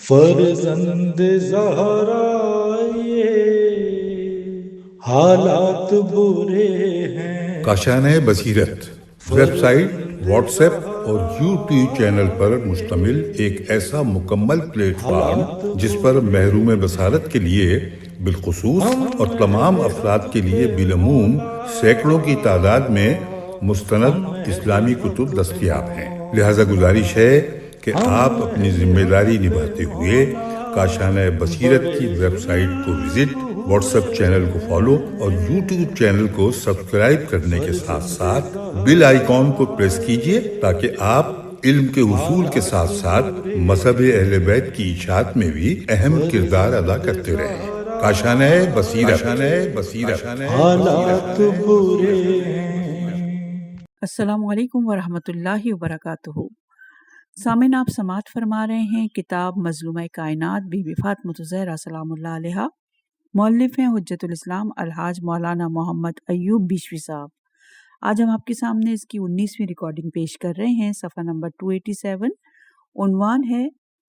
فرزند زہرا یہ حالات برے ہیں۔ کاشانۂ بصیرت ویب سائٹ، واٹس ایپ اور یوٹیوب چینل پر مشتمل ایک ایسا مکمل پلیٹ فارم جس پر محروم بصارت کے لیے بالخصوص اور تمام افراد کے لیے بالعموم سینکڑوں کی تعداد میں مستند اسلامی کتب دستیاب ہیں۔ لہذا گزارش ہے کہ آپ اپنی ذمہ داری نبھاتے ہوئے کاشانۂ بصیرت کی ویب سائٹ کو وزٹ، واٹس ایپ چینل کو فالو اور یوٹیوب چینل کو سبسکرائب کرنے کے ساتھ ساتھ بیل آئیکن کو پریس کیجئے تاکہ آپ علم کے حصول کے ساتھ ساتھ مذہب اہل بیت کی اشاعت میں بھی اہم کردار ادا کرتے رہیں۔ کاشانۂ بصیرت۔ حالات برے ہیں۔ السلام علیکم ورحمۃ اللہ وبرکاتہ۔ سامعین، آپ سماعت فرما رہے ہیں کتاب مظلومہ کائنات بی بی فاطمہ الزہرا سلام اللہ علیہا۔ مؤلف ہیں حجت الاسلام الحاج مولانا محمد ایوب بیشوی صاحب۔ آج ہم آپ کے سامنے اس کی 19ویں ریکارڈنگ پیش کر رہے ہیں، صفحہ نمبر 287۔ عنوان ہے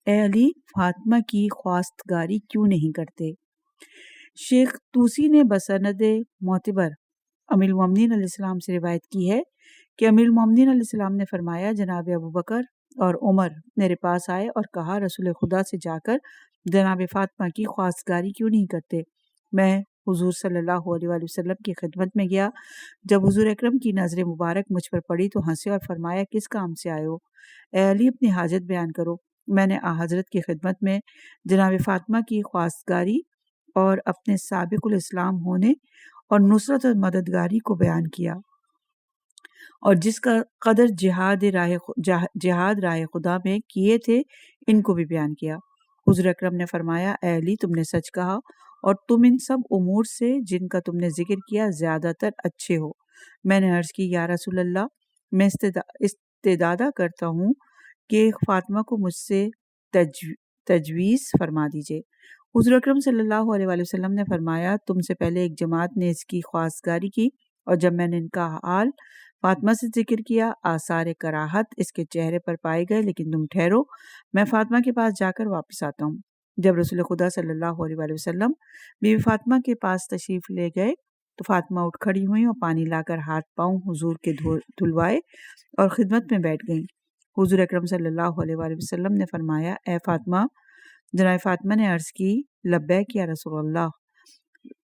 اے علی فاطمہ کی خواستگاری کیوں نہیں کرتے؟ شیخ طوسی نے بسند معتبر امیر المومنین علیہ السلام سے روایت کی ہے کہ امیر المومنین علیہ السلام نے فرمایا، جناب ابو بکر اور عمر میرے پاس آئے اور کہا، رسول خدا سے جا کر جناب فاطمہ کی خواستگاری کیوں نہیں کرتے؟ میں حضور صلی اللہ علیہ وآلہ وسلم کی خدمت میں گیا۔ جب حضور اکرم کی نظر مبارک مجھ پر پڑی تو ہنسے اور فرمایا، کس کام سے آئے ہو؟ اے علی اپنی حاجت بیان کرو۔ میں نے حضرت کی خدمت میں جناب فاطمہ کی خواستگاری اور اپنے سابق الاسلام ہونے اور نصرت اور مددگاری کو بیان کیا، اور جس کا قدر جہاد راہ خدا میں کیے تھے ان کو بھی بیان کیا۔ حضور اکرم نے فرمایا، اے علی تم نے سچ کہا، اور تم ان سب امور سے جن کا تم نے ذکر کیا زیادہ تر اچھے ہو۔ میں نے عرض کی، یا رسول اللہ، میں استدعا کرتا ہوں کہ فاطمہ کو مجھ سے تجویز فرما دیجئے۔ حضور اکرم صلی اللہ علیہ وآلہ وسلم نے فرمایا، تم سے پہلے ایک جماعت نے اس کی خواستگاری کی، اور جب میں نے ان کا حال فاطمہ سے ذکر کیا، آثار کراہت اس کے چہرے پر پائے گئے، لیکن تم ٹھہرو، میں فاطمہ کے پاس جا کر واپس آتا ہوں۔ جب رسول خدا صلی اللہ علیہ وآلہ وسلم بی بی فاطمہ کے پاس تشریف لے گئے تو فاطمہ اٹھ کھڑی ہوئیں اور پانی لا کر ہاتھ پاؤں حضور کے دھلوائے اور خدمت میں بیٹھ گئیں۔ حضور اکرم صلی اللہ علیہ وآلہ وسلم نے فرمایا، اے فاطمہ۔ جناب فاطمہ نے عرض کی، لبیک یا رسول اللہ۔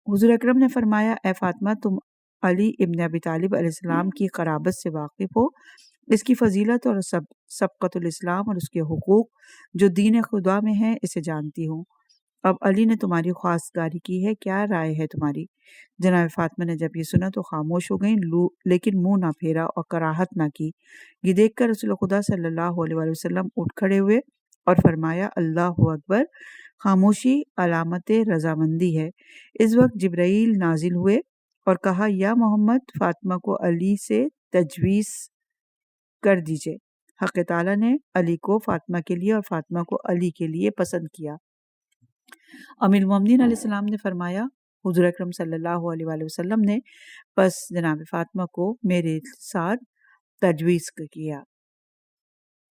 حضور اکرم نے فرمایا، اے فاطمہ، تم علی ابن ابی طالب علیہ السلام کی قرابت سے واقف ہو، اس کی فضیلت اور سبقت الاسلام اور اس کے حقوق جو دین خدا میں ہیں اسے جانتی ہوں۔ اب علی نے تمہاری خواستگاری کی ہے، کیا رائے ہے تمہاری؟ جناب فاطمہ نے جب یہ سنا تو خاموش ہو گئیں، لیکن منہ نہ پھیرا اور کراہت نہ کی۔ یہ دیکھ کر رسول خدا صلی اللہ علیہ وآلہ وسلم اٹھ کھڑے ہوئے اور فرمایا، اللہ اکبر، خاموشی علامت رضامندی ہے۔ اس وقت جبرائیل نازل ہوئے اور کہا، یا محمد، فاطمہ کو علی سے تجویز کر دیجئے۔ حق تعالیٰ نے علی کو فاطمہ کے لیے اور فاطمہ کو علی کے لیے پسند کیا۔ امیر المومنین علیہ السلام نے فرمایا، حضور اکرم صلی اللہ علیہ وآلہ وسلم نے پس جناب فاطمہ کو میرے ساتھ تجویز کیا۔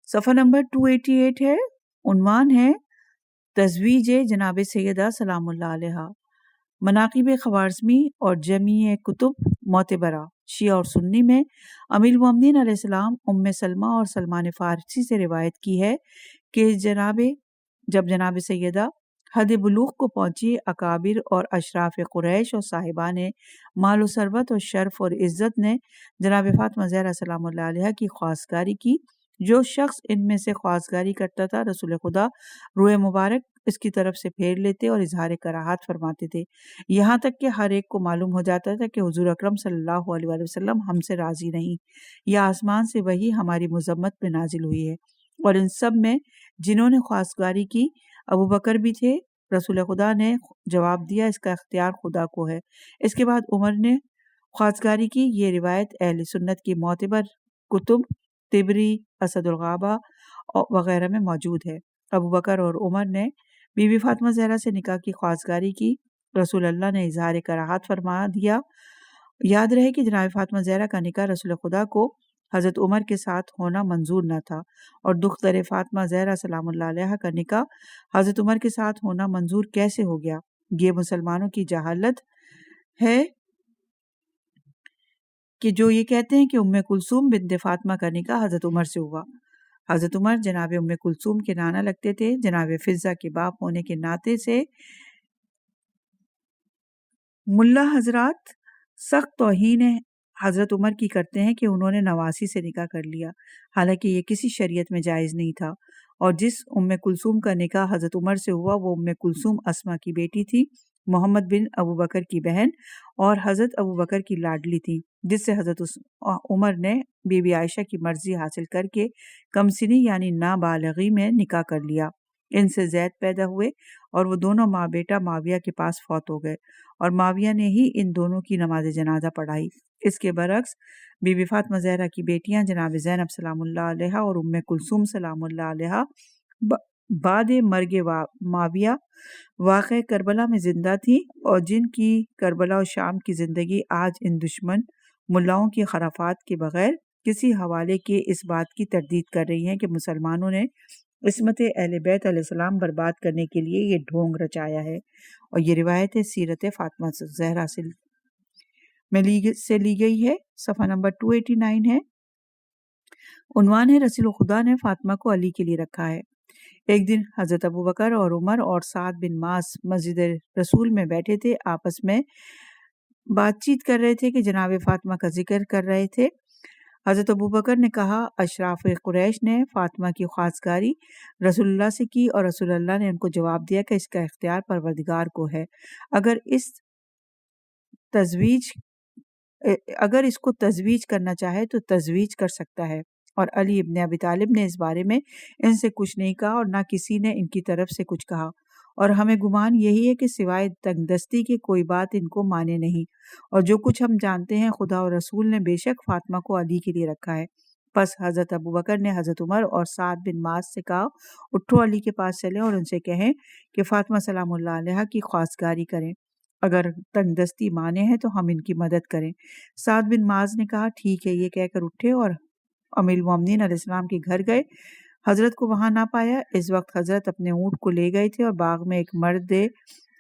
صفحہ نمبر 288 ہے، عنوان ہے تزویج جناب سیدہ سلام اللہ علیہا۔ مناقب خوارزمی اور جمیع کتب معتبرہ شیعہ اور سنی میں امیر المومنین علیہ السلام ام سلمہ اور سلمان فارسی سے روایت کی ہے کہ جب جناب سیدہ حد بلوغ کو پہنچی، اکابر اور اشراف قریش اور صاحبان مال و ثروت اور شرف اور عزت نے جناب فاطمہ زہرا سلام اللہ علیہا کی خواستگاری کی۔ جو شخص ان میں سے خواستگاری کرتا تھا، رسول خدا روئے مبارک اس کی طرف سے پھیر لیتے اور اظہار کراہت فرماتے تھے، یہاں تک کہ ہر ایک کو معلوم ہو جاتا تھا کہ حضور اکرم صلی اللہ علیہ وآلہ وسلم ہم سے راضی نہیں، یا آسمان سے وحی ہماری مذمت میں نازل ہوئی ہے۔ اور ان سب میں جنہوں نے خواستگاری کی ابو بکر بھی تھے۔ رسول خدا نے جواب دیا، اس کا اختیار خدا کو ہے۔ اس کے بعد عمر نے خواستگاری کی۔ یہ روایت اہل سنت کی معتبر کتب طبری، اسد الغابہ وغیرہ میں موجود ہے۔ ابو بکر اور عمر نے بی بی فاطمہ زہرا سے نکاح کی خواستگاری کی۔ رسول اللہ نے اظہار کراہت فرما دیا۔ یاد رہے کہ جناب فاطمہ زہرا کا نکاح رسول خدا کو حضرت عمر کے ساتھ ہونا منظور نہ تھا، اور دختر فاطمہ زہرا سلام اللہ علیہ کا نکاح حضرت عمر کے ساتھ ہونا منظور کیسے ہو گیا؟ یہ مسلمانوں کی جہالت ہے کہ جو یہ کہتے ہیں کہ کلثوم بنت فاطمہ کا نکاح حضرت عمر سے ہوا۔ حضرت عمر جناب کلثوم کے نانا لگتے تھے۔ جناب فضہ کے باپ ہونے کے ناطے سے ملا حضرات سخت توہین حضرت عمر کی کرتے ہیں کہ انہوں نے نواسی سے نکاح کر لیا، حالانکہ یہ کسی شریعت میں جائز نہیں تھا، اور جس کلثوم کا نکاح حضرت عمر سے ہوا وہ کلثوم اسما کی بیٹی تھی، محمد بن ابو بکر کی بہن اور حضرت ابو بکر کی لاڈلی تھی، جس سے حضرت عمر نے بی بی عائشہ کی مرضی حاصل کر کے کم سنی یعنی نابالغی میں نکاح کر لیا۔ ان سے زید پیدا ہوئے اور وہ دونوں ماں بیٹا معاویہ کے پاس فوت ہو گئے، اور معاویہ نے ہی ان دونوں کی نماز جنازہ پڑھائی۔ اس کے برعکس بی بی فاطمہ زہرا کی بیٹیاں جناب زینب سلام اللہ علیہ اور کلثوم سلام اللہ علیہ بعد مرگ معاویہ واقع کربلا میں زندہ تھیں، اور جن کی کربلا اور شام کی زندگی آج ان دشمن ملاؤں کی خرافات کے بغیر کسی حوالے کے اس بات کی تردید کر رہی ہیں کہ مسلمانوں نے عصمت اہل بیت علیہ السلام برباد کرنے کے لیے یہ ڈھونگ رچایا ہے، اور یہ روایت سیرت فاطمہ زہرا سے لی گئی ہے۔ صفحہ نمبر 289 ہے۔ عنوان ہے رسول خدا نے فاطمہ کو علی کے لیے رکھا ہے۔ ایک دن حضرت ابو بکر اور عمر اور سعد بن معاذ مسجد رسول میں بیٹھے تھے، آپس میں بات چیت کر رہے تھے کہ جناب فاطمہ کا ذکر کر رہے تھے۔ حضرت ابو بکر نے کہا، اشراف قریش نے فاطمہ کی خواستگاری رسول اللہ سے کی، اور رسول اللہ نے ان کو جواب دیا کہ اس کا اختیار پروردگار کو ہے، اگر اس کو تزویج کرنا چاہے تو تزویج کر سکتا ہے، اور علی ابن ابی طالب نے اس بارے میں ان سے کچھ نہیں کہا، اور نہ کسی نے ان کی طرف سے کچھ کہا، اور ہمیں گمان یہی ہے کہ سوائے تنگ دستی کے کوئی بات ان کو مانے نہیں، اور جو کچھ ہم جانتے ہیں خدا اور رسول نے بے شک فاطمہ کو علی کے لیے رکھا ہے۔ پس حضرت ابو بکر نے حضرت عمر اور سعد بن معاذ سے کہا، اٹھو علی کے پاس چلیں اور ان سے کہیں کہ فاطمہ سلام اللہ علیہ کی خواستگاری کریں، اگر تنگ دستی مانے ہیں تو ہم ان کی مدد کریں۔ سعد بن معاذ نے کہا، ٹھیک ہے، یہ کہہ کر اٹھے اور امیر المومنین علیہ السلام کے گھر گئے۔ حضرت کو وہاں نہ پایا۔ اس وقت حضرت اپنے اونٹ کو لے گئے تھے اور باغ میں ایک مرد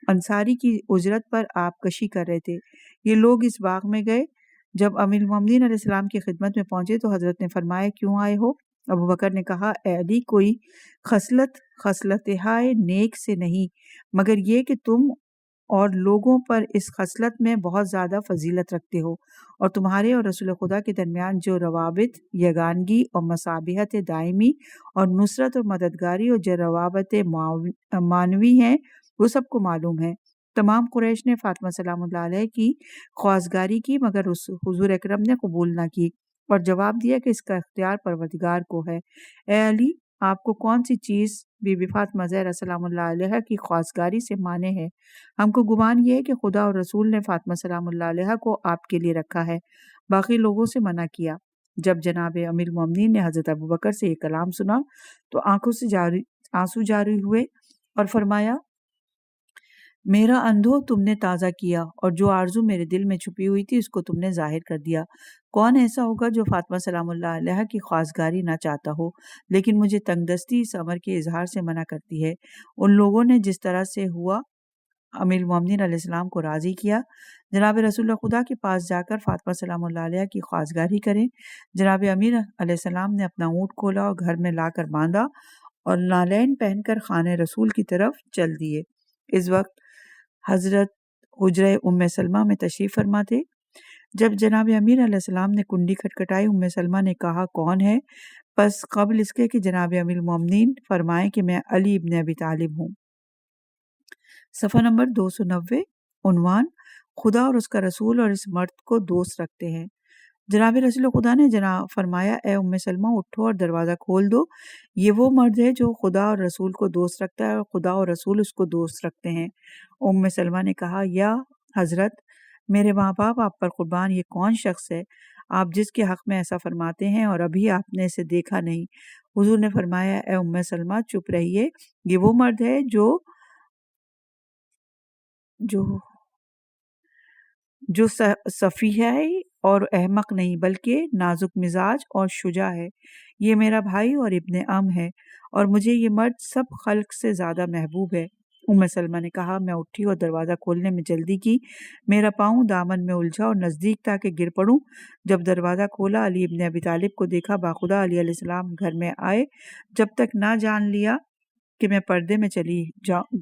انصاری کی اجرت پر آب کشی کر رہے تھے۔ یہ لوگ اس باغ میں گئے۔ جب امیر المومنین علیہ السلام کی خدمت میں پہنچے تو حضرت نے فرمایا، کیوں آئے ہو؟ ابو بکر نے کہا، اے علی، کوئی خصلت نیک سے نہیں، مگر یہ کہ تم اور لوگوں پر اس خصلت میں بہت زیادہ فضیلت رکھتے ہو، اور تمہارے اور رسول خدا کے درمیان جو روابط یگانگی اور مصابیحت دائمی اور نصرت اور مددگاری اور جو روابط معنوی ہیں وہ سب کو معلوم ہے۔ تمام قریش نے فاطمہ سلام اللہ علیہ کی خواستگاری کی، مگر حضور اکرم نے قبول نہ کی، اور جواب دیا کہ اس کا اختیار پروردگار کو ہے۔ اے علی، آپ کو کون سی چیز بی بی فاطمہ زہرا سلام اللہ علیہ کی خواستگاری سے مانے ہے؟ ہم کو گمان یہ ہے کہ خدا اور رسول نے فاطمہ سلام اللہ علیہ کو آپ کے لیے رکھا ہے، باقی لوگوں سے منع کیا۔ جب جناب امیر المومنین نے حضرت ابو بکر سے یہ کلام سنا تو آنکھوں سے آنسو جاری ہوئے اور فرمایا، میرا اندھو تم نے تازہ کیا، اور جو آرزو میرے دل میں چھپی ہوئی تھی اس کو تم نے ظاہر کر دیا۔ کون ایسا ہوگا جو فاطمہ سلام اللہ علیہ کی خواستگاری نہ چاہتا ہو، لیکن مجھے تنگ دستی اس امر کے اظہار سے منع کرتی ہے۔ ان لوگوں نے جس طرح سے ہوا امیر المومنین علیہ السلام کو راضی کیا۔ جناب رسول خدا کے پاس جا کر فاطمہ سلام اللہ علیہ کی خواستگاری کریں۔ جناب امیر علیہ السلام نے اپنا اونٹ کھولا اور گھر میں لا کر باندھا اور نالین پہن کر خانہ رسول کی طرف چل دیے۔ اس وقت حضرت حجرہ سلمہ میں تشریف فرما تھے۔ جب جناب امیر علیہ السلام نے کنڈی کھٹکھٹائی، سلمہ نے کہا، کون ہے؟ پس قبل اس کے کہ جناب امیر المومنین فرمائیں کہ میں علی ابن ابی طالب ہوں۔ صفحہ نمبر 290۔ عنوان، خدا اور اس کا رسول اور اس مرد کو دوست رکھتے ہیں۔ جناب رسول خدا نے فرمایا، اے سلمہ، اٹھو اور دروازہ کھول دو، یہ وہ مرد ہے جو خدا اور رسول کو دوست رکھتا ہے، اور خدا اور رسول اس کو دوست رکھتے ہیں۔ سلمہ نے کہا، یا حضرت، میرے ماں باپ آپ پر قربان، یہ کون شخص ہے آپ جس کے حق میں ایسا فرماتے ہیں اور ابھی آپ نے اسے دیکھا نہیں؟ حضور نے فرمایا، اے سلمہ، چپ رہیے، یہ وہ مرد ہے جو صفیہ اور احمق نہیں بلکہ نازک مزاج اور شجاع ہے۔ یہ میرا بھائی اور ابن ام ہے اور مجھے یہ مرد سب خلق سے زیادہ محبوب ہے۔ سلمہ نے کہا، میں اٹھی اور دروازہ کھولنے میں جلدی کی۔ میرا پاؤں دامن میں الجھا اور نزدیک تھا کہ گر پڑوں۔ جب دروازہ کھولا، علی ابن ابی طالب کو دیکھا۔ باخدا علی علیہ السلام گھر میں آئے، جب تک نہ جان لیا کہ میں پردے میں چلی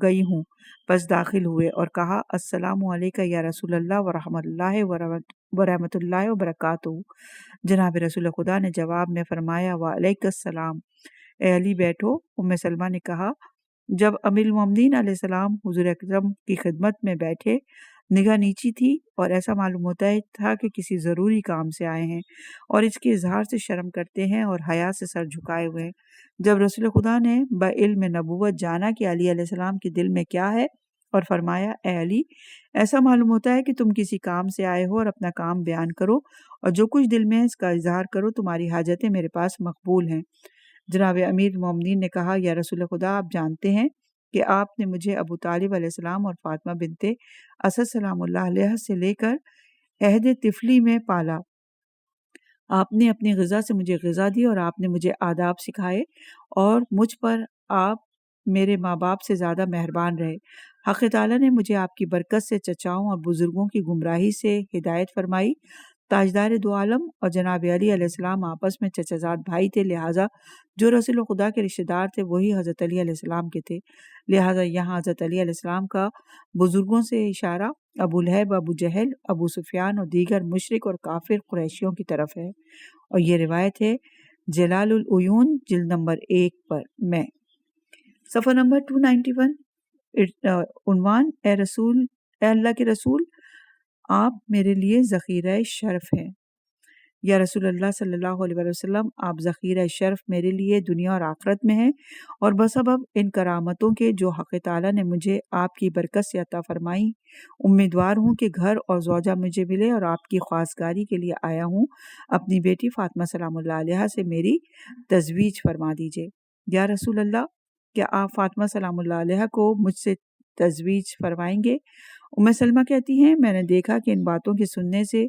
گئی ہوں، بس داخل ہوئے اور کہا، السلام علیکہ یا رسول اللہ ورحمۃ اللہ وبرکاتہ۔ جناب رسول خدا نے جواب میں فرمایا، وعلیک السلام، اے علی بیٹھو۔ سلمہ نے کہا، جب امیر المومنین علیہ السلام حضور اکرم کی خدمت میں بیٹھے، نگاہ نیچی تھی اور ایسا معلوم ہوتا تھا کہ کسی ضروری کام سے آئے ہیں اور اس کے اظہار سے شرم کرتے ہیں اور حیا سے سر جھکائے ہوئے ہیں۔ جب رسول خدا نے بعلم نبوت جانا کہ علی علیہ السلام کے دل میں کیا ہے اور فرمایا، اے علی، ایسا معلوم ہوتا ہے کہ تم کسی کام سے آئے ہو اور اپنا کام بیان کرو اور جو کچھ دل میں ہے اس کا اظہار کرو، تمہاری حاجتیں میرے پاس مقبول ہیں۔ جناب امیر المومنین نے کہا، یا رسول خدا، آپ جانتے ہیں کہ آپ نے مجھے ابو طالب علیہ السلام اور فاطمہ بنت اسد سلام اللہ علیہ سے لے کر عہد طفلی میں پالا۔ آپ نے اپنی غذا سے مجھے غذا دی اور آپ نے مجھے آداب سکھائے اور مجھ پر آپ میرے ماں باپ سے زیادہ مہربان رہے۔ حق تعالیٰ نے مجھے آپ کی برکت سے چچاؤں اور بزرگوں کی گمراہی سے ہدایت فرمائی۔ تاجدار دو عالم اور جناب علی علیہ السلام آپس میں چچا زاد بھائی تھے، لہٰذا جو رسول خدا کے رشتہ دار تھے وہی حضرت علی علیہ السلام کے تھے۔ لہٰذا یہاں حضرت علی علیہ السلام کا بزرگوں سے اشارہ ابو لہب، ابو جہل، ابو سفیان اور دیگر مشرک اور کافر قریشیوں کی طرف ہے، اور یہ روایت ہے جلال العیون جلد نمبر 1 پر میں۔ صفحہ نمبر 291۔ عنوان، اے اللہ کے رسول، آپ میرے لیے ذخیرہ شرف ہیں۔ یا رسول اللہ صلی اللہ علیہ وسلم، آپ ذخیرہ شرف میرے لیے دنیا اور آخرت میں ہیں، اور بسبب ان کرامتوں کے جو حق تعالیٰ نے مجھے آپ کی برکت سے عطا فرمائی، امیدوار ہوں کہ گھر اور زوجہ مجھے ملے اور آپ کی خواستگاری کے لیے آیا ہوں۔ اپنی بیٹی فاطمہ سلام اللہ علیہ سے میری تزویج فرما دیجیے۔ یا رسول اللہ، کیا آپ فاطمہ سلام اللہ علیہ کو مجھ سے تزویج فرمائیں گے؟ سلمہ کہتی ہیں، میں نے دیکھا کہ ان باتوں کے سننے سے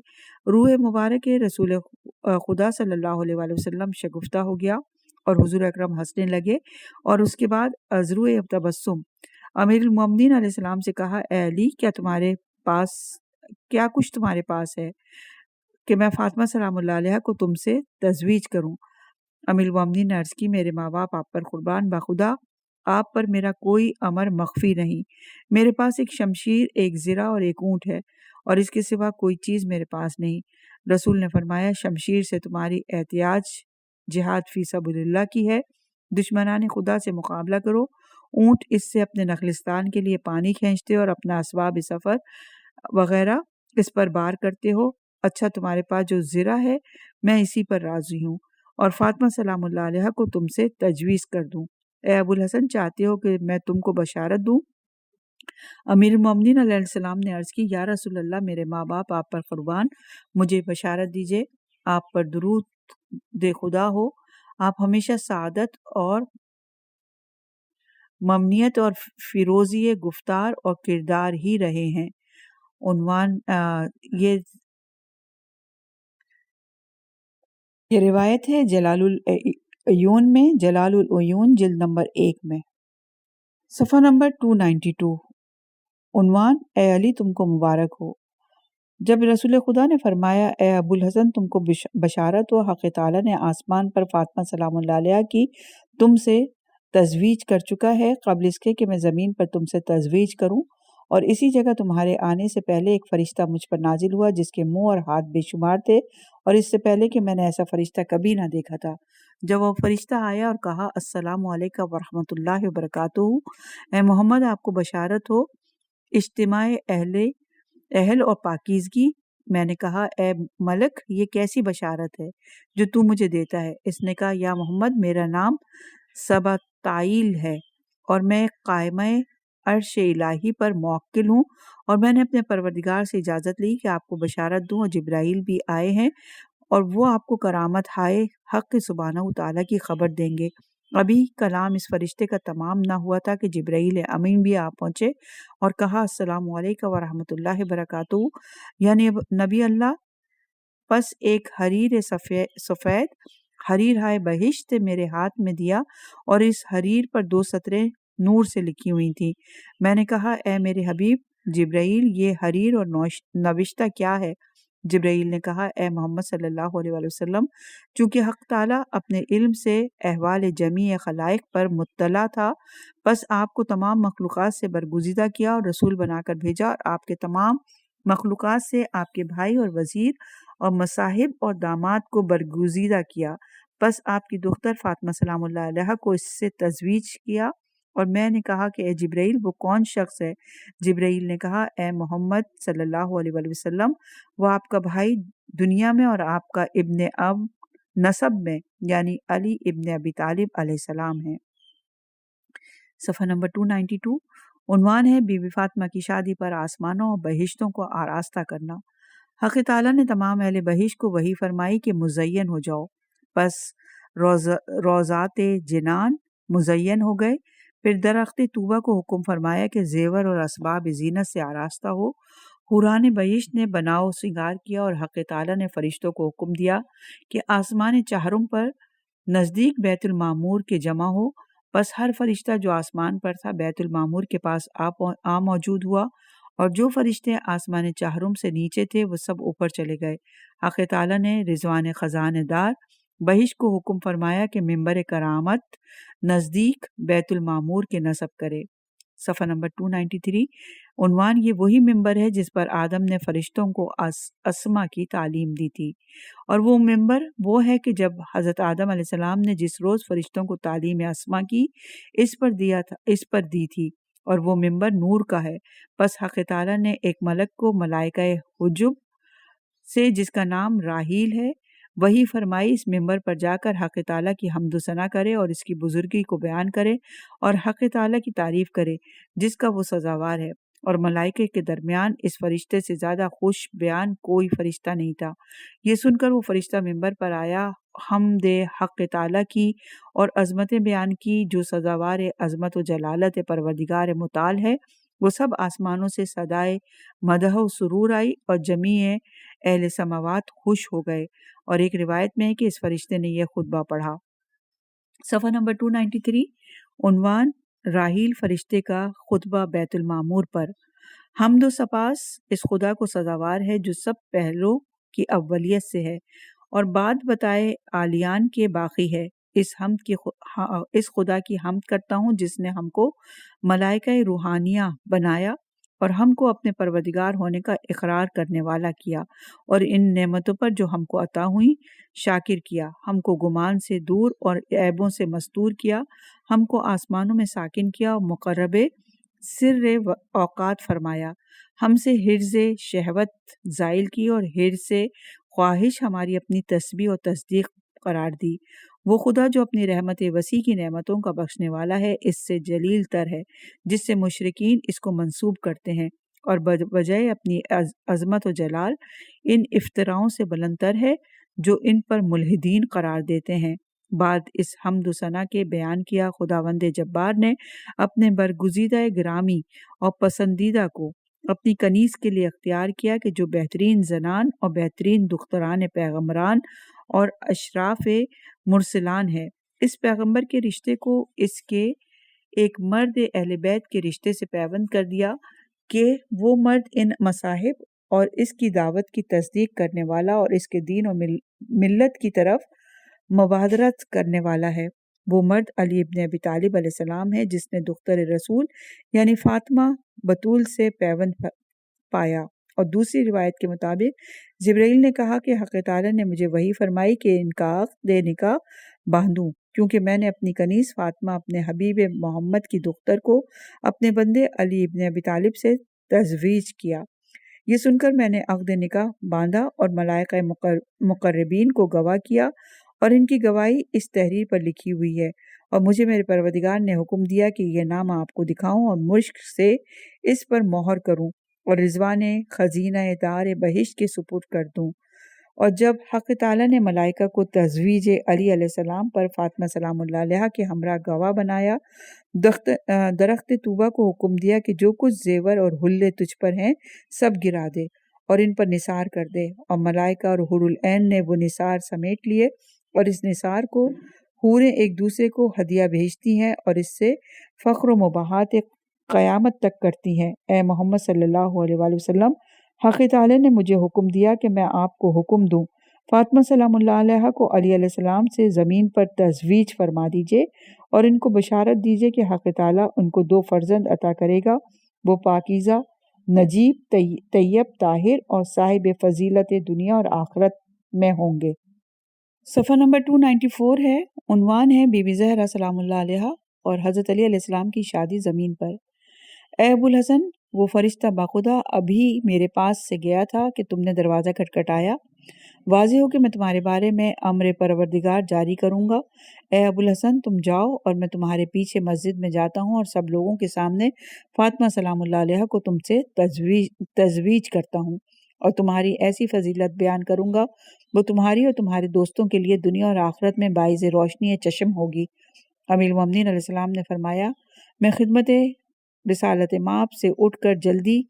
روح مبارک رسول خدا صلی اللہ علیہ وآلہ وسلم شگفتہ ہو گیا اور حضور اکرم ہنسنے لگے، اور اس کے بعد ازرو تبسم امیر المومنین علیہ السلام سے کہا، اے علی، کیا کچھ تمہارے پاس ہے کہ میں فاطمہ سلام اللہ علیہ کو تم سے تزویج کروں؟ امیر المومنین نے عرض کی، میرے ماں باپ آپ پر قربان، باخدا آپ پر میرا کوئی امر مخفی نہیں۔ میرے پاس ایک شمشیر، ایک زرہ اور ایک اونٹ ہے، اور اس کے سوا کوئی چیز میرے پاس نہیں۔ رسول نے فرمایا، شمشیر سے تمہاری احتیاج جہاد فی سبیل اللہ کی ہے، دشمنان خدا سے مقابلہ کرو۔ اونٹ، اس سے اپنے نخلستان کے لیے پانی کھینچتے ہو اور اپنا اسباب سفر وغیرہ اس پر بار کرتے ہو۔ اچھا، تمہارے پاس جو زرہ ہے میں اسی پر راضی ہوں، اور فاطمہ سلام اللہ علیہ کو تم سے تجویز کر دوں۔ اے ابو الحسن، چاہتے ہو کہ میں تم کو بشارت دوں؟ امیر المومنین علیہ السلام نے عرض کی، یا رسول اللہ، میرے ماں باپ آپ پر قربان، مجھے بشارت دیجیے۔ آپ پر درود دے خدا ہو، آپ ہمیشہ سعادت اور ممنیت اور فیروزی گفتار اور کردار ہی رہے ہیں۔ عنوان، یہ روایت ہے جلال العیون میں، جلال العیون جلد نمبر 1 میں۔ صفحہ نمبر 292۔ عنوان، اے علی، تم کو مبارک ہو۔ جب رسول خدا نے فرمایا، اے ابو الحسن، تم کو بشارت ہو، حق تعالیٰ نے آسمان پر فاطمہ سلام اللہ علیہ کی تم سے تزویج کر چکا ہے، قبل اس کے کہ میں زمین پر تم سے تزویج کروں، اور اسی جگہ تمہارے آنے سے پہلے ایک فرشتہ مجھ پر نازل ہوا جس کے منہ اور ہاتھ بے شمار تھے، اور اس سے پہلے کہ میں نے ایسا فرشتہ کبھی نہ دیکھا تھا۔ جب وہ فرشتہ آیا اور کہا، السلام علیکم ورحمۃ اللہ وبرکاتہ، اے محمد، آپ کو بشارت ہو اجتماع اہل اور پاکیزگی۔ میں نے کہا، اے ملک، یہ کیسی بشارت ہے جو تو مجھے دیتا ہے؟ اس نے کہا، یا محمد، میرا نام سباتائل ہے اور میں قائمہ عرش الہی پر موکل ہوں، اور میں نے اپنے پروردگار سے اجازت لی کہ آپ کو بشارت دوں، اور جبرائیل بھی آئے ہیں اور وہ آپ کو کرامت ہائے حق سبحانہ وتعالیٰ کی خبر دیں گے۔ ابھی کلام اس فرشتے کا تمام نہ ہوا تھا کہ جبرائیل امین بھی آ پہنچے اور کہا، السلام علیکم ورحمۃ اللہ وبرکاتہ، یعنی نبی اللہ پس ایک حریر سفید حریر ہائے بہشت میرے ہاتھ میں دیا اور اس حریر پر 2 سطریں نور سے لکھی ہوئی تھیں۔ میں نے کہا اے میرے حبیب جبرائیل یہ حریر اور نوشتہ کیا ہے؟ جبرائیل نے کہا اے محمد صلی اللہ علیہ وآلہ وسلم چونکہ حق تعالیٰ اپنے علم سے احوال جمیع خلائق پر مطلع تھا بس آپ کو تمام مخلوقات سے برگزیدہ کیا اور رسول بنا کر بھیجا اور آپ کے تمام مخلوقات سے آپ کے بھائی اور وزیر اور مصاحب اور داماد کو برگزیدہ کیا، بس آپ کی دختر فاطمہ سلام اللہ علیہ کو اس سے تزویج کیا۔ اور میں نے کہا کہ اے جبرائیل وہ کون شخص ہے؟ جبرائیل نے کہا اے محمد صلی اللہ علیہ وآلہ وسلم وہ آپ کا بھائی دنیا میں اور آپ کا ابن اب نسب میں یعنی علی ابن ابی طالب علیہ السلام ہے۔ صفحہ نمبر 292 عنوان ہے بی بی فاطمہ کی شادی پر آسمانوں اور بہشتوں کو آراستہ کرنا۔ حق تعالیٰ نے تمام اہل بہشت کو وحی فرمائی کہ مزین ہو جاؤ، بس روضات جنان مزین ہو گئے۔ پھر درخت طوبہ کو حکم فرمایا کہ زیور اور اسباب زینت سے آراستہ ہو۔ حوران بہشت نے بناؤ سنگار کیا اور حق تعالیٰ نے فرشتوں کو حکم دیا کہ آسمان چہارم پر نزدیک بیت المعمور کے جمع ہو، بس ہر فرشتہ جو آسمان پر تھا بیت المعمور کے پاس آ موجود ہوا اور جو فرشتے آسمان چہارم سے نیچے تھے وہ سب اوپر چلے گئے۔ حق تعالیٰ نے رضوان خزانہ دار بہشت کو حکم فرمایا کہ منبر کرامت نزدیک بیت المعمور کے نصب کرے۔ صفحہ نمبر 293 عنوان یہ وہی منبر ہے جس پر آدم نے فرشتوں کو اسما کی تعلیم دی تھی، اور وہ منبر وہ ہے کہ جب حضرت آدم علیہ السلام نے جس روز فرشتوں کو تعلیم اسما کی اس پر دی تھی، اور وہ منبر نور کا ہے۔ پس حق تعالیٰ نے ایک ملک کو ملائکہ حجب سے جس کا نام راحیل ہے وہی فرمائی اس منبر پر جا کر حق تعالیٰ کی حمد و ثنا کرے اور اس کی بزرگی کو بیان کرے اور حق تعالیٰ کی تعریف کرے جس کا وہ سزاوار ہے، اور ملائکہ کے درمیان اس فرشتے سے زیادہ خوش بیان کوئی فرشتہ نہیں تھا۔ یہ سن کر وہ فرشتہ منبر پر آیا، حمد حق تعالیٰ کی اور عظمتیں بیان کی جو سزاوار عظمت و جلالت پروردگار متعال ہے۔ وہ سب آسمانوں سے صدائے مدح و سرور آئی اور جمیع اہل سماوات خوش ہو گئے، اور ایک روایت میں ہے کہ اس فرشتے نے یہ خطبہ پڑھا۔ صفحہ نمبر 293 عنوان راحیل فرشتے کا خطبہ بیت المعمور پر۔ حمد و سپاس اس خدا کو سزاوار ہے جو سب پہلو کی اولیت سے ہے اور بعد بتائے عالیان کے باقی ہے۔ اس خدا کی حمد کرتا ہوں جس نے ہم کو ملائکہ روحانیہ بنایا اور ہم کو اپنے پروردگار ہونے کا اقرار کرنے والا کیا، اور ان نعمتوں پر جو ہم کو عطا ہوئیں شاکر کیا، ہم کو گمان سے دور اور عیبوں سے مستور کیا، ہم کو آسمانوں میں ساکن کیا اور مقرب سر اوقات فرمایا، ہم سے حرز شہوت زائل کی اور حرز خواہش ہماری اپنی تسبیح اور تصدیق قرار دی۔ وہ خدا جو اپنی رحمت وسیع کی نعمتوں کا بخشنے والا ہے اس سے جلیل تر ہے جس سے مشرکین اس کو منسوب کرتے ہیں، اور بجائے اپنی عظمت و جلال ان افتراؤں سے بلند تر ہے جو ان پر ملحدین قرار دیتے ہیں۔ بعد اس حمد و ثنا کے بیان کیا خداوند جبار نے اپنے برگزیدہ گرامی اور پسندیدہ کو اپنی کنیز کے لیے اختیار کیا کہ جو بہترین زنان اور بہترین دختران پیغمبران اور اشراف مرسلان ہے۔ اس پیغمبر کے رشتے کو اس کے ایک مرد اہل بیت کے رشتے سے پیوند کر دیا کہ وہ مرد ان مصاحب اور اس کی دعوت کی تصدیق کرنے والا اور اس کے دین اور ملت کی طرف مبادرت کرنے والا ہے۔ وہ مرد علی ابن ابی طالب علیہ السلام ہے جس نے دختر رسول یعنی فاطمہ بتول سے پیوند پایا، اور دوسری روایت کے مطابق جبرائیل نے کہا کہ حق تعالیٰ نے مجھے وحی فرمائی کہ ان کا عقد نکاح باندھوں، کیونکہ میں نے اپنی کنیز فاطمہ اپنے حبیب محمد کی دختر کو اپنے بندے علی ابن ابی طالب سے تزویج کیا۔ یہ سن کر میں نے عقد نکاح باندھا اور ملائکہ مقربین کو گواہ کیا، اور ان کی گواہی اس تحریر پر لکھی ہوئی ہے، اور مجھے میرے پروردگار نے حکم دیا کہ یہ نامہ آپ کو دکھاؤں اور مشک سے اس پر مہر کروں اور رضوان خزینہ دار بہشت کے سپرد کر دوں۔ اور جب حق تعالیٰ نے ملائکہ کو تزویج علی علیہ السلام پر فاطمہ سلام اللہ علیہ کے ہمراہ گواہ بنایا، درخت طوبہ کو حکم دیا کہ جو کچھ زیور اور حلے تجھ پر ہیں سب گرا دے، اور ان پر نثار کر دے۔ اور ملائکہ اور حور العین نے وہ نثار سمیٹ لیے، اور اس نثار کو حوریں ایک دوسرے کو ہدیہ بھیجتی ہیں اور اس سے فخر و مباحات قیامت تک کرتی ہیں۔ اے محمد صلی اللہ علیہ وآلہ وسلم، حق تعالی نے مجھے حکم دیا کہ میں آپ کو حکم دوں، فاطمہ سلام اللہ علیہ کو علی علیہ السلام سے زمین پر تزویج فرما دیجئے، اور ان کو بشارت دیجئے کہ حق تعالی ان کو 2 فرزند عطا کرے گا، وہ پاکیزہ، نجیب، طیب، طاہر اور صاحب فضیلت دنیا اور آخرت میں ہوں گے۔ صفحہ نمبر 294 ہے۔ عنوان ہے بی بی زہرا سلام اللہ علیہ اور حضرت علی علیہ السلام کی شادی زمین پر۔ اے ابو الحسن، وہ فرشتہ باخدا ابھی میرے پاس سے گیا تھا کہ تم نے دروازہ کھٹکھٹایا۔ واضح ہو کہ میں تمہارے بارے میں امر پروردگار جاری کروں گا۔ اے ابو الحسن، تم جاؤ اور میں تمہارے پیچھے مسجد میں جاتا ہوں اور سب لوگوں کے سامنے فاطمہ سلام اللہ علیہ کو تم سے تزویج کرتا ہوں اور تمہاری ایسی فضیلت بیان کروں گا، وہ تمہاری اور تمہارے دوستوں کے لیے دنیا اور آخرت میں باعث روشنی چشم ہوگی۔ امیر المومنین علیہ السلام نے فرمایا، میں خدمت رسالت مآب سے اٹھ کر جلدی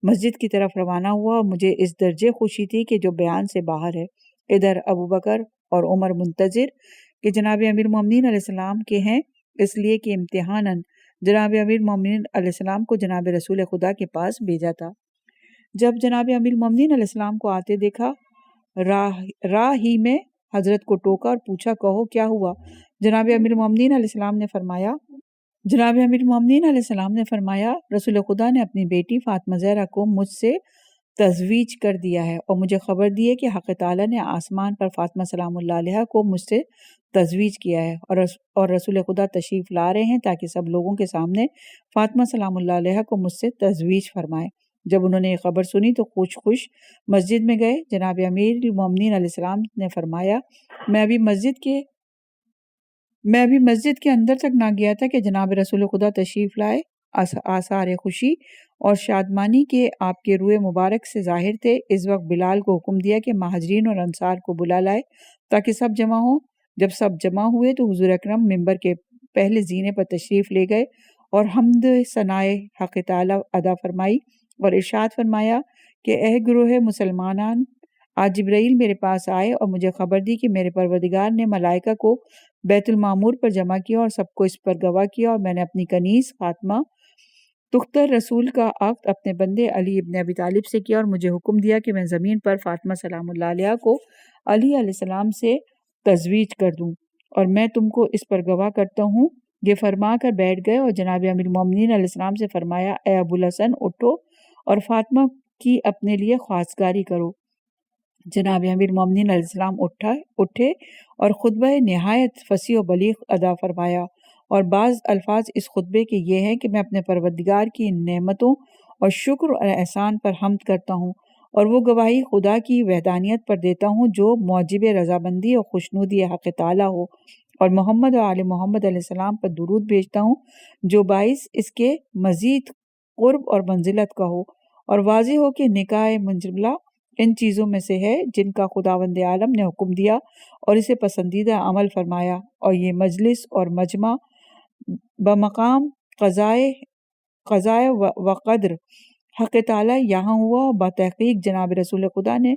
مسجد کی طرف روانہ ہوا اور مجھے اس درجے خوشی تھی کہ جو بیان سے باہر ہے۔ ادھر ابو بکر اور عمر منتظر کہ جناب امیر المومنین علیہ السلام کے ہیں، اس لیے کہ امتحاناً جناب امیر المومنین علیہ السلام کو جناب رسول خدا کے پاس بھیجا تھا۔ جب جناب امیر المومنین علیہ السلام کو آتے دیکھا، راہ ہی میں حضرت کو ٹوکا اور پوچھا، کہو کیا ہوا؟ جناب امیر المومنین علیہ السلام نے فرمایا، رسول خدا نے اپنی بیٹی فاطمہ زہرا کو مجھ سے تزویج کر دیا ہے اور مجھے خبر دی ہے کہ حق تعالی نے آسمان پر فاطمہ سلام اللہ علیہ کو مجھ سے تزویج کیا ہے، اور رسول خدا تشریف لا رہے ہیں تاکہ سب لوگوں کے سامنے فاطمہ سلام اللہ علیہ کو مجھ سے تزویج فرمائے۔ جب انہوں نے یہ خبر سنی تو خوش مسجد میں گئے۔ جناب امیر المومنین علیہ السلام نے فرمایا، میں ابھی مسجد کے اندر تک نہ گیا تھا کہ جناب رسول خدا تشریف لائے۔ آثار خوشی اور شادمانی کے آپ کے روئے مبارک سے ظاہر تھے۔ اس وقت بلال کو حکم دیا کہ مہاجرین اور انصار کو بلا لائے تاکہ سب جمع ہوں۔ جب سب جمع ہوئے تو حضور اکرم ممبر کے پہلے زینے پر تشریف لے گئے اور حمد ثنائے حق تعالی ادا فرمائی اور ارشاد فرمایا کہ اے گروہ مسلمانان، آج جبرائیل میرے پاس آئے اور مجھے خبر دی کہ میرے پروردگار نے ملائکہ کو بیت المعمور پر جمع کیا اور سب کو اس پر گواہ کیا، اور میں نے اپنی کنیز فاطمہ تختر رسول کا عقد اپنے بندے علی ابن ابی طالب سے کیا، اور مجھے حکم دیا کہ میں زمین پر فاطمہ سلام اللہ علیہ کو علی علیہ السلام سے تزویج کر دوں، اور میں تم کو اس پر گواہ کرتا ہوں۔ یہ فرما کر بیٹھ گئے اور جناب امیر المومنین علیہ السلام سے فرمایا، اے ابو الحسن، اٹھو اور فاطمہ کی اپنے لیے خواستگاری کرو۔ جناب امیر المومنین علیہ السلام اٹھے اور خطبہ نہایت فصیح و بلیغ ادا فرمایا، اور بعض الفاظ اس خطبے کے یہ ہیں کہ میں اپنے پروردگار کی ان نعمتوں اور شکر اور احسان پر حمد کرتا ہوں، اور وہ گواہی خدا کی وحدانیت پر دیتا ہوں جو موجب رضامندی اور خوشنودی حق تعالی ہو، اور محمد و آل محمد علیہ السلام پر درود بھیجتا ہوں جو باعث اس کے مزید قرب اور منزلت کا ہو، اور واضح ہو کہ نکاح منجملہ ان چیزوں میں سے ہے جن کا خداوند عالم نے حکم دیا اور اسے پسندیدہ عمل فرمایا، اور یہ مجلس اور مجمع بمقام قضائے و قدر حق تعالی یہاں ہوا، اور بتحقیق جناب رسول خدا نے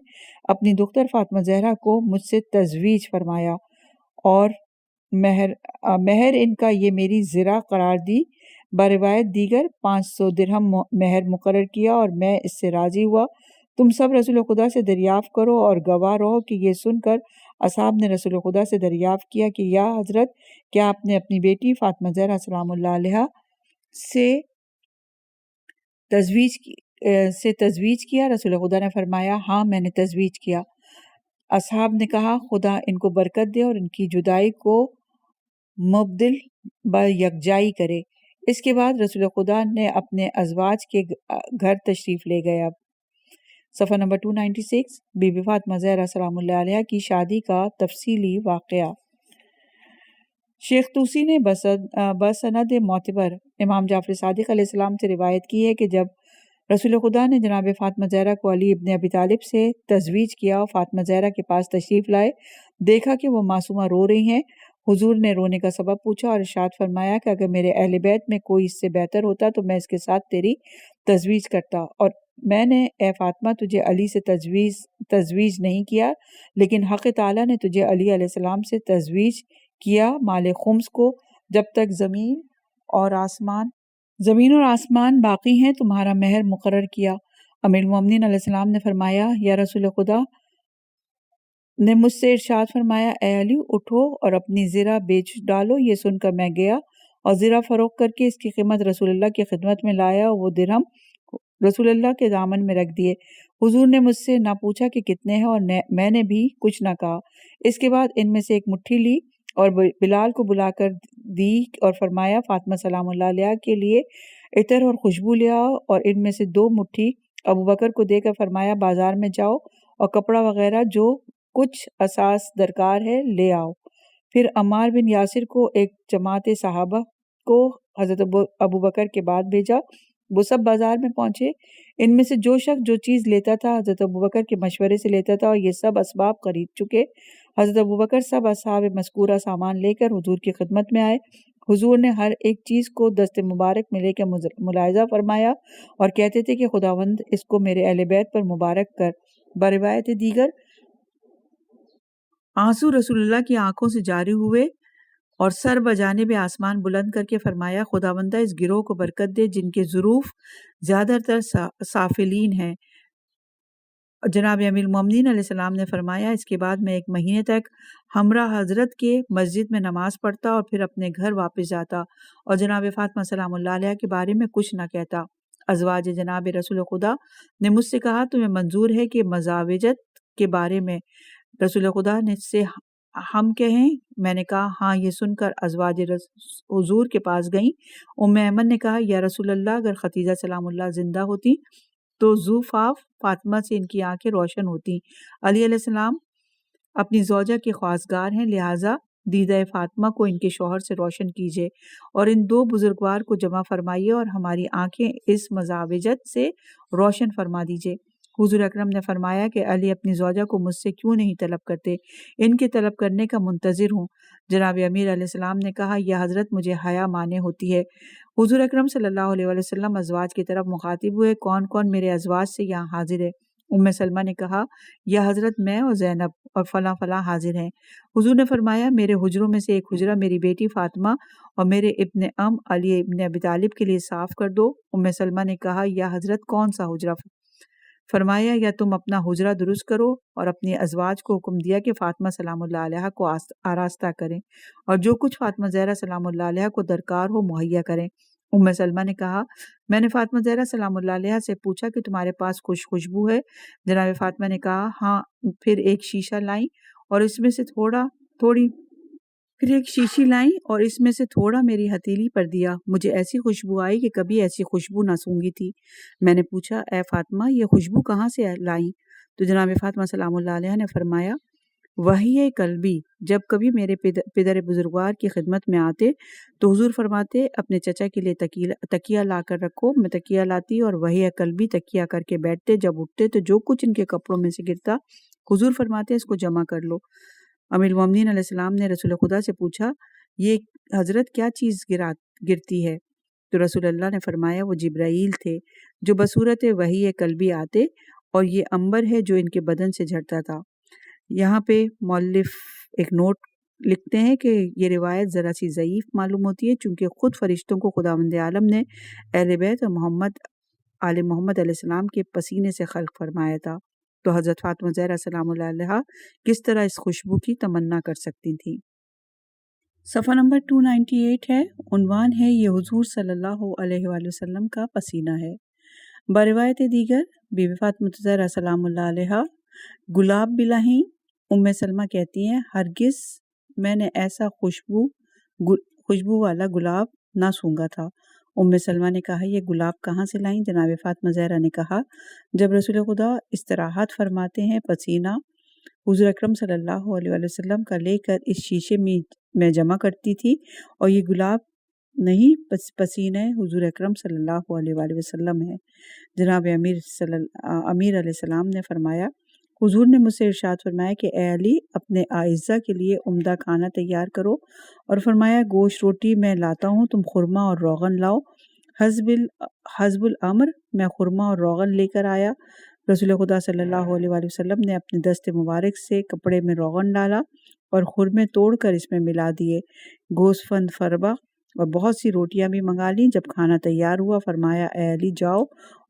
اپنی دختر فاطمہ زہرا کو مجھ سے تزویج فرمایا، اور مہر ان کا یہ میری زرہ قرار دی، بروایت دیگر 500 درہم مہر مقرر کیا، اور میں اس سے راضی ہوا۔ تم سب رسول خدا سے دریافت کرو اور گواہ رہو کہ یہ سن کر اصحاب نے رسول خدا سے دریافت کیا کہ یا حضرت، کیا آپ نے اپنی بیٹی فاطمہ زہرا سلام اللہ علیہ سے تزویج کیا؟ رسول خدا نے فرمایا، ہاں میں نے تزویج کیا۔ اصحاب نے کہا، خدا ان کو برکت دے اور ان کی جدائی کو مبدل یکجائی کرے۔ اس کے بعد رسول خدا نے اپنے ازواج کے گھر تشریف لے گئے۔ اب صفحہ نمبر 296، بی بی فاطمہ زہرا سلام اللہ علیہ کی شادی کا تفصیلی واقعہ۔ شیخ طوسی نے بسند معتبر امام جعفر صادق علیہ السلام سے روایت کی ہے کہ جب رسول خدا نے جناب فاطمہ زہرا کو علی ابن ابی طالب سے تزویج کیا اور فاطمہ زہرا کے پاس تشریف لائے، دیکھا کہ وہ معصومہ رو رہی ہیں، حضور نے رونے کا سبب پوچھا اور ارشاد فرمایا کہ اگر میرے اہل بیت میں کوئی اس سے بہتر ہوتا تو میں اس کے ساتھ تیری تزویج کرتا، اور میں نے اے فاطمہ تجھے علی سے تزویج نہیں کیا، لیکن حق تعالیٰ نے تجھے علی علیہ السلام سے تزویج کیا مال خمس کو، جب تک زمین اور آسمان باقی ہیں تمہارا مہر مقرر کیا۔ امیر المومنین علیہ السلام نے فرمایا، یا رسول خدا نے مجھ سے ارشاد فرمایا، اے علی اٹھو اور اپنی زرہ بیچ ڈالو۔ یہ سن کر میں گیا اور زرہ فروخت کر کے اس کی قیمت رسول اللہ کی خدمت میں لایا اور وہ درہم رسول اللہ کے دامن میں رکھ دیے۔ حضور نے مجھ سے نہ پوچھا کہ کتنے ہیں، اور میں نے بھی کچھ نہ کہا۔ اس کے بعد ان میں سے ایک مٹھی لی اور بلال کو بلا کر دی اور فرمایا، فاطمہ سلام اللہ علیہ کے لیے عطر اور خوشبو لے آؤ، اور ان میں سے 2 مٹھی ابو بکر کو دے کر فرمایا، بازار میں جاؤ اور کپڑا وغیرہ جو کچھ اساس درکار ہے لے آؤ۔ پھر عمار بن یاسر کو ایک جماعت صحابہ کو حضرت ابو بکر کے بعد بھیجا۔ وہ سب بازار میں پہنچے۔ ان میں سے جو شخص جو چیز لیتا تھا حضرت ابو بکر کے مشورے سے لیتا تھا، اور یہ سب اسباب خرید چکے۔ حضرت ابو بکر سب اصحاب مذکورہ سامان لے کر حضور کی خدمت میں آئے۔ حضور نے ہر ایک چیز کو دست مبارک میں لے کے ملاحظہ فرمایا اور کہتے تھے کہ خداوند اس کو میرے اہل بیت پر مبارک کر۔ بروایت دیگر آنسو رسول اللہ کی آنکھوں سے جاری ہوئے اور سر بجانب آسمان بلند کر کے فرمایا، خداوندہ اس گروہ کو برکت دے جن کے ظروف زیادہ تر سافلین ہیں۔ جناب امیر المومنین علیہ السلام نے فرمایا، اس کے بعد میں 1 مہینے تک ہمراہ حضرت کے مسجد میں نماز پڑھتا اور پھر اپنے گھر واپس جاتا اور جناب فاطمہ سلام اللہ علیہ کے بارے میں کچھ نہ کہتا۔ ازواج جناب رسول خدا نے مجھ سے کہا، تمہیں منظور ہے کہ مزاوجت کے بارے میں رسول خدا نے سے ہم کہیں؟ میں نے کہا ہاں۔ یہ سن کر ازواج حضور کے پاس گئیں۔ ام ایمن نے کہا، یا رسول اللہ، اگر خدیجہ سلام اللہ زندہ ہوتی تو زوفاف فاطمہ سے ان کی آنکھیں روشن ہوتی۔ علی علیہ السلام اپنی زوجہ کے خواستگار ہیں، لہٰذا دیدہ فاطمہ کو ان کے شوہر سے روشن کیجیے اور ان 2 بزرگوار کو جمع فرمائیے اور ہماری آنکھیں اس مزاوجت سے روشن فرما دیجیے۔ حضور اکرم نے فرمایا کہ علی اپنی زوجہ کو مجھ سے کیوں نہیں طلب کرتے؟ ان کے طلب کرنے کا منتظر ہوں۔ جناب امیر علیہ السلام نے کہا، یا حضرت مجھے حیا مانے ہوتی ہے۔ حضور اکرم صلی اللہ علیہ وسلم ازواج کی طرف مخاطب ہوئے، کون کون میرے ازواج سے یہاں حاضر ہے؟ ام سلمہ نے کہا، یا حضرت میں اور زینب اور فلاں فلاں حاضر ہیں۔ حضور نے فرمایا، میرے حجروں میں سے ایک حجرہ میری بیٹی فاطمہ اور میرے ابن علی ابن ابی طالب کے لیے صاف کر دو۔ ام سلمہ نے کہا، یا حضرت کون سا حجرہ؟ فرمایا، یا تم اپنا حجرہ درست کرو، اور اپنی ازواج کو حکم دیا کہ فاطمہ سلام اللہ علیہ کو آراستہ کریں اور جو کچھ فاطمہ زہرا سلام اللہ علیہ کو درکار ہو مہیا کریں۔ ام سلمہ نے کہا، میں نے فاطمہ زہرا سلام اللہ علیہ سے پوچھا کہ تمہارے پاس خوشبو ہے؟ جناب فاطمہ نے کہا، ہاں۔ پھر ایک شیشہ لائیں اور اس میں سے تھوڑا میری ہتھیلی پر دیا۔ مجھے ایسی خوشبو آئی کہ کبھی ایسی خوشبو نہ سونگھی تھی۔ میں نے پوچھا، اے فاطمہ، یہ خوشبو کہاں سے لائیں؟ تو جناب فاطمہ سلام اللہ علیہ نے فرمایا، وحی قلبی، جب کبھی میرے پدر بزرگوار کی خدمت میں آتے تو حضور فرماتے، اپنے چچا کے لیے تکیہ لا کر رکھو۔ میں تکیہ لاتی اور وحی قلبی تکیہ کر کے بیٹھتے۔ جب اٹھتے تو جو کچھ ان کے کپڑوں میں سے گرتا حضور فرماتے، اس کو جمع کر لو۔ امیر المومنین علیہ السلام نے رسول خدا سے پوچھا، یہ حضرت کیا چیز گرتی ہے؟ تو رسول اللہ نے فرمایا، وہ جبرائیل تھے جو بصورت وحی قلبی آتے، اور یہ عنبر ہے جو ان کے بدن سے جھڑتا تھا۔ یہاں پہ مؤلف ایک نوٹ لکھتے ہیں کہ یہ روایت ذرا سی ضعیف معلوم ہوتی ہے، چونکہ خود فرشتوں کو خداوند عالم نے اہل بیت اور آل محمد علیہ السلام کے پسینے سے خلق فرمایا تھا، تو حضرت فاطمہ زہرا سلام اللہ علیہ کس طرح اس خوشبو کی تمنا کر سکتی تھیں؟ صفحہ نمبر 298 ہے۔ عنوان ہے، یہ حضور صلی اللہ علیہ وآلہ وسلم کا پسینہ ہے۔ بروایت دیگر بی بی فاطمہ زہرا سلام اللہ علیہ گلاب بھی لائیں۔ ام سلمہ کہتی ہیں، ہرگز میں نے ایسا خوشبو والا گلاب نہ سونگا تھا۔ ام سلمہ نے کہا، یہ گلاب کہاں سے لائیں؟ جناب فاطمہ زہرا نے کہا، جب رسول خدا استراحت فرماتے ہیں، پسینہ حضور اکرم صلی اللہ علیہ وآلہ وسلم کا لے کر اس شیشے میں جمع کرتی تھی، اور یہ گلاب نہیں، پسینہ حضور اکرم صلی اللہ علیہ وآلہ وسلم ہے۔ جناب امیر علیہ السلام نے فرمایا، حضور نے مجھ سے ارشاد فرمایا کہ اے علی اپنے اعزہ کے لیے عمدہ کھانا تیار کرو، اور فرمایا گوشت روٹی میں لاتا ہوں، تم خرما اور روغن لاؤ۔ حزب الامر میں خرما اور روغن لے کر آیا۔ رسول خدا صلی اللہ علیہ وآلہ وسلم نے اپنے دست مبارک سے کپڑے میں روغن ڈالا اور خرمے توڑ کر اس میں ملا دیے، گوشت فند فربا اور بہت سی روٹیاں بھی منگا لیں۔ جب کھانا تیار ہوا فرمایا اے علی جاؤ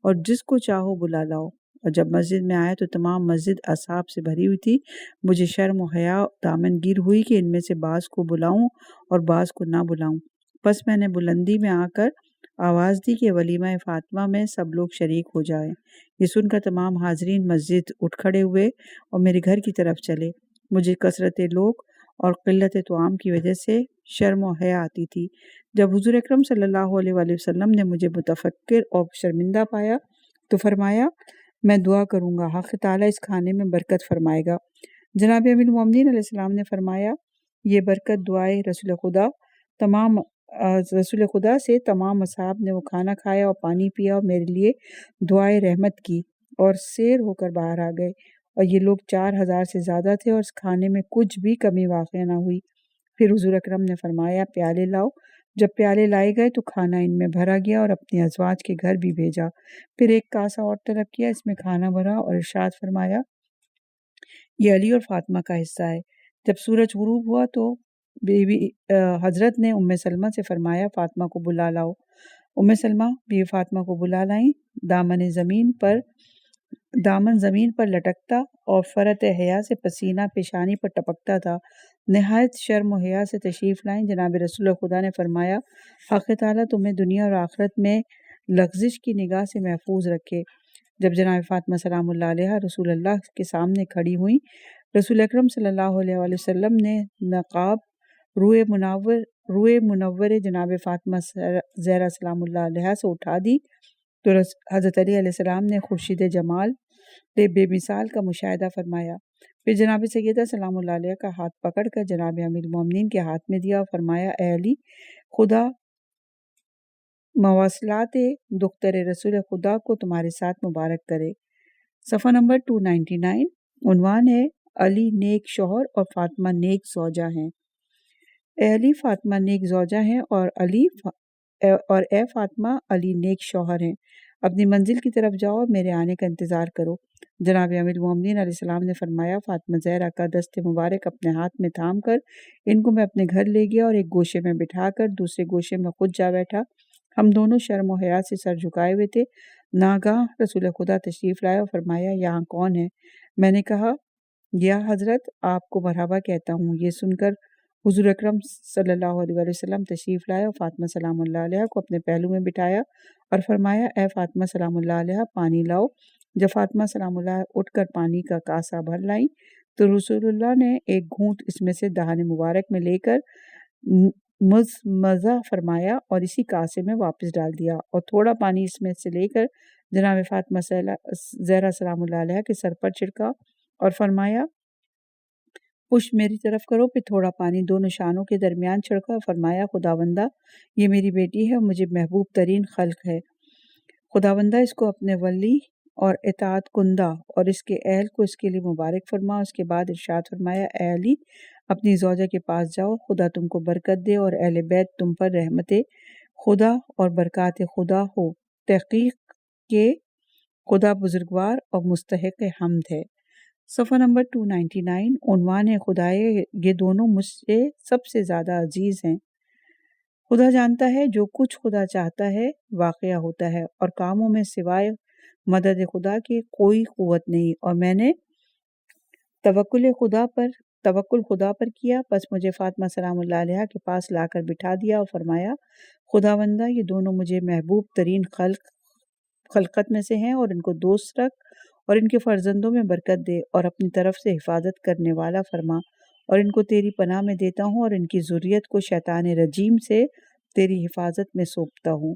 اور جس کو چاہو بلا لاؤ۔ اور جب مسجد میں آیا تو تمام مسجد اصحاب سے بھری ہوئی تھی۔ مجھے شرم و حیا دامن گیر ہوئی کہ ان میں سے بعض کو بلاؤں اور بعض کو نہ بلاؤں۔ پس میں نے بلندی میں آ کر آواز دی کہ ولیمہ فاطمہ میں سب لوگ شریک ہو جائیں۔ یہ سن کر تمام حاضرین مسجد اٹھ کھڑے ہوئے اور میرے گھر کی طرف چلے۔ مجھے کثرت لوگ اور قلت طعام کی وجہ سے شرم و حیا آتی تھی۔ جب حضور اکرم صلی اللہ علیہ وآلہ وسلم نے مجھے متفکر اور شرمندہ پایا تو فرمایا میں دعا کروں گا، حق تعالیٰ اس کھانے میں برکت فرمائے گا۔ جناب امیر المومنین علیہ السلام نے فرمایا یہ برکت دعائے رسول خدا سے تمام اصحاب نے وہ کھانا کھایا اور پانی پیا اور میرے لیے دعائے رحمت کی اور سیر ہو کر باہر آ گئے، اور یہ لوگ 4000 سے زیادہ تھے اور اس کھانے میں کچھ بھی کمی واقع نہ ہوئی۔ پھر حضور اکرم نے فرمایا پیالے لاؤ۔ جب پیالے لائے گئے تو کھانا ان میں بھرا گیا اور اپنے ازواج کے گھر بھی بھیجا۔ پھر ایک کاسہ اور طلب کیا، اس میں کھانا بھرا اور ارشاد فرمایا یہ علی اور فاطمہ کا حصہ ہے۔ جب سورج غروب ہوا تو بی بی حضرت نے ام سلمہ سے فرمایا فاطمہ کو بلا لاؤ۔ ام سلمہ بی فاطمہ کو بلا لائیں۔ دامن زمین پر لٹکتا اور فرت حیا سے پسینہ پیشانی پر ٹپکتا تھا۔ نہایت شرم و حیا سے تشریف لائیں۔ جناب رسول خدا نے فرمایا حق تعالیٰ تمہیں دنیا اور آخرت میں لغزش کی نگاہ سے محفوظ رکھے۔ جب جناب فاطمہ سلام اللہ علیہ رسول اللہ کے سامنے کھڑی ہوئیں، رسول اکرم صلی اللہ علیہ وآلہ وسلم نے نقاب روئے منور جناب فاطمہ زہرا سلام اللہ علیہ سے اٹھا دی تو حضرت علی علیہ السلام نے خورشید جمال بے مثال کا مشاہدہ فرمایا۔ پھر جناب سیدہ سلام اللہ علیہ کا ہاتھ پکڑ کر جناب امیر المومنین کے ہاتھ میں دیا اور فرمایا اے علی خدا مواصلات دختر رسول خدا کو تمہارے ساتھ مبارک کرے۔ صفحہ نمبر 299 عنوان ہے علی نیک شوہر اور فاطمہ نیک زوجہ ہیں۔ اے علی فاطمہ نیک زوجہ ہیں اور اے فاطمہ علی نیک شوہر ہیں۔ اپنی منزل کی طرف جاؤ اور میرے آنے کا انتظار کرو۔ جناب امیر المومنین علیہ السلام نے فرمایا فاطمہ زہرا کا دست مبارک اپنے ہاتھ میں تھام کر ان کو میں اپنے گھر لے گیا اور ایک گوشے میں بٹھا کر دوسرے گوشے میں خود جا بیٹھا۔ ہم دونوں شرم و حیا سے سر جھکائے ہوئے تھے۔ ناگاہ رسول خدا تشریف لائے اور فرمایا یہاں کون ہے؟ میں نے کہا یا حضرت آپ کو مرحبا کہتا ہوں۔ یہ سن کر حضور اکرم صلی اللہ علیہ وآلہ وسلم تشریف لائے اور فاطمہ سلام اللہ علیہ کو اپنے پہلو میں بٹھایا اور فرمایا اے فاطمہ سلام اللہ علیہ پانی لاؤ۔ جب فاطمہ سلام اللہ اٹھ کر پانی کا کاسہ بھر لائیں تو رسول اللہ نے ایک گھونٹ اس میں سے دہان مبارک میں لے کر مزہ فرمایا اور اسی کاسے میں واپس ڈال دیا اور تھوڑا پانی اس میں سے لے کر جناب فاطمہ زہرا سلام اللہ علیہ کے سر پر چھڑکا اور فرمایا پشت میری طرف کرو۔ پھر تھوڑا پانی دونوں شانوں کے درمیان چھڑکا اور فرمایا خداوندہ یہ میری بیٹی ہے اور مجھے محبوب ترین خلق ہے، خداوندہ اس کو اپنے ولی اور اطاعت کندہ اور اس کے اہل کو اس کے لیے مبارک فرما۔ اس کے بعد ارشاد فرمایا اے علی اپنی زوجہ کے پاس جاؤ، خدا تم کو برکت دے اور اہل بیت تم پر رحمت خدا اور برکات خدا ہو، تحقیق کہ خدا بزرگوار اور مستحق حمد ہے۔ صفحہ نمبر 299 عنوان ہے خدائے یہ دونوں مجھ سے سب سے زیادہ عزیز ہیں۔ خدا جانتا ہے جو کچھ خدا چاہتا ہے واقعہ ہوتا ہے اور کاموں میں سوائے مدد خدا کے کوئی قوت نہیں، اور میں نے توکل خدا پر کیا۔ پس مجھے فاطمہ سلام اللہ علیہ کے پاس لا کر بٹھا دیا اور فرمایا خداوندہ یہ دونوں مجھے محبوب ترین خلقت میں سے ہیں، اور ان کو دوست رکھ اور ان کے فرزندوں میں برکت دے اور اپنی طرف سے حفاظت کرنے والا فرما، اور ان کو تیری پناہ میں دیتا ہوں اور ان کی ذریت کو شیطان رجیم سے تیری حفاظت میں سونپتا ہوں۔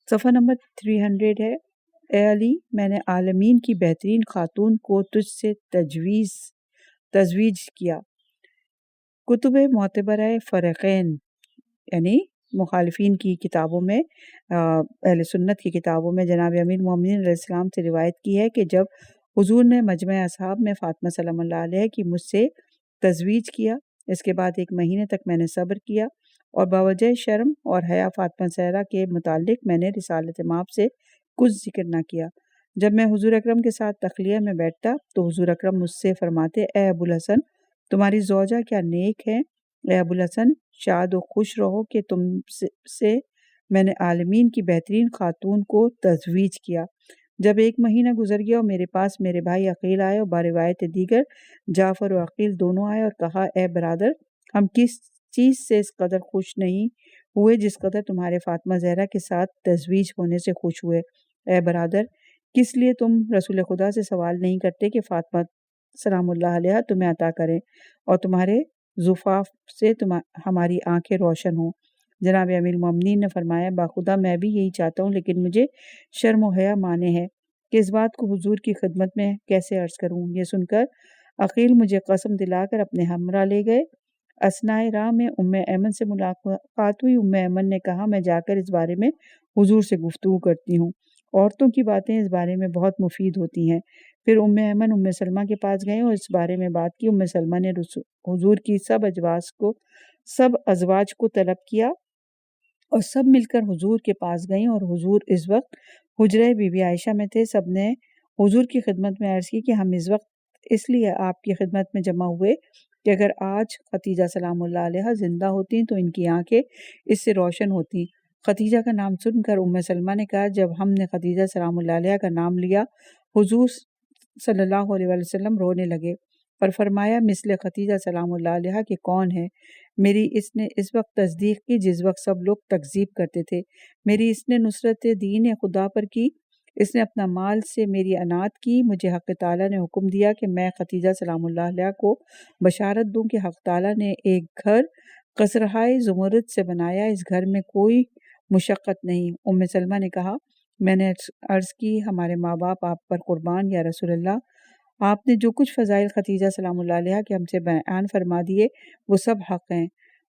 صفحہ نمبر 300 ہے اے علی میں نے عالمین کی بہترین خاتون کو تجھ سے تزویج کیا۔ کتب معتبرہ فرقین یعنی مخالفین کی کتابوں میں اہل سنت کی کتابوں میں جناب امیر المومنین علیہ السلام سے روایت کی ہے کہ جب حضور نے مجمع اصحاب میں فاطمہ سلام اللہ علیہ کی مجھ سے تزویج کیا۔ اس کے بعد 1 مہینے تک میں نے صبر کیا اور باوجہ شرم اور حیا فاطمہ زہرا کے متعلق میں نے رسالت مآب سے کچھ ذکر نہ کیا۔ جب میں حضور اکرم کے ساتھ تخلیہ میں بیٹھتا تو حضور اکرم مجھ سے فرماتے، اے ابو الحسن، تمہاری زوجہ کیا نیک ہے؟ اے ابو الحسن، شاد و خوش رہو کہ تم سے میں نے عالمین کی بہترین خاتون کو تزویج کیا۔ جب 1 مہینہ گزر گیا اور میرے پاس میرے بھائی عقیل آئے اور بروایت دیگر جعفر و عقیل دونوں آئے اور کہا، اے برادر، ہم کس چیز سے اس قدر خوش نہیں ہوئے جس قدر تمہارے فاطمہ زہرا کے ساتھ تزویج ہونے سے خوش ہوئے۔ اے برادر، کس لیے تم رسول خدا سے سوال نہیں کرتے کہ فاطمہ سلام اللہ علیہ تمہیں عطا کریں اور تمہارے زفاف سے ہماری آنکھیں روشن ہوں؟ جناب امیر المومنین نے فرمایا، باخدا میں بھی یہی چاہتا ہوں، لیکن مجھے شرم و حیا مانے ہے کہ اس بات کو حضور کی خدمت میں کیسے عرض کروں۔ یہ سن کر عقیل مجھے قسم دلا کر اپنے ہمراہ لے گئے۔ اثنائے راہ میں ایمن سے ملاقات ہوئی۔ ایمن نے کہا، میں جا کر اس بارے میں حضور سے گفتگو کرتی ہوں، عورتوں کی باتیں اس بارے میں بہت مفید ہوتی ہیں۔ پھر ایمن سلمہ کے پاس گئے اور اس بارے میں بات کی۔ سلمہ نے حضور کی سب ازواج کو طلب کیا اور سب مل کر حضور کے پاس گئیں اور حضور اس وقت حجرہ بی بی عائشہ میں تھے۔ سب نے حضور کی خدمت میں عرض کی کہ ہم اس وقت اس لیے آپ کی خدمت میں جمع ہوئے کہ اگر آج خدیجہ سلام اللہ علیہ زندہ ہوتی تو ان کی آنکھیں اس سے روشن ہوتی۔ خدیجہ کا نام سن کر سلمہ نے کہا، جب ہم نے خدیجہ سلام اللہ علیہ کا نام لیا، حضور صلی اللہ علیہ وسلم رونے لگے اور فرمایا، مثل خدیجہ سلام اللہ علیہ کے کون ہے؟ میری اس نے اس وقت تصدیق کی جس وقت سب لوگ تکذیب کرتے تھے۔ میری اس نے نصرت دین خدا پر کی۔ اس نے اپنا مال سے میری عنایت کی۔ مجھے حق تعالیٰ نے حکم دیا کہ میں خدیجہ سلام اللہ علیہ کو بشارت دوں کہ حق تعالیٰ نے ایک گھر قصرہائے زمرد سے بنایا، اس گھر میں کوئی مشقت نہیں۔ سلمہ نے کہا، میں نے عرض کی، ہمارے ماں باپ آپ پر قربان یا رسول اللہ، آپ نے جو کچھ فضائل خدیجہ سلام اللہ علیہ کے ہم سے بیان فرما دیے وہ سب حق ہیں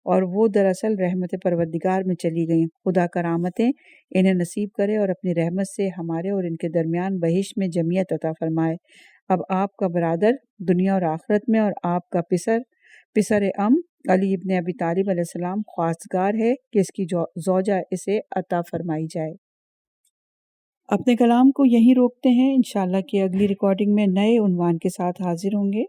اور وہ دراصل رحمت پروردگار میں چلی گئیں۔ خدا کرامتیں انہیں نصیب کرے اور اپنی رحمت سے ہمارے اور ان کے درمیان بہشت میں جمعیت عطا فرمائے۔ اب آپ کا برادر دنیا اور آخرت میں اور آپ کا پسر علی ابن ابی طالب علیہ السلام خواستگار ہے کہ اس کی زوجہ اسے عطا فرمائی جائے۔ اپنے کلام کو یہیں روکتے ہیں، انشاءاللہ کہ اگلی ریکارڈنگ میں نئے عنوان کے ساتھ حاضر ہوں گے۔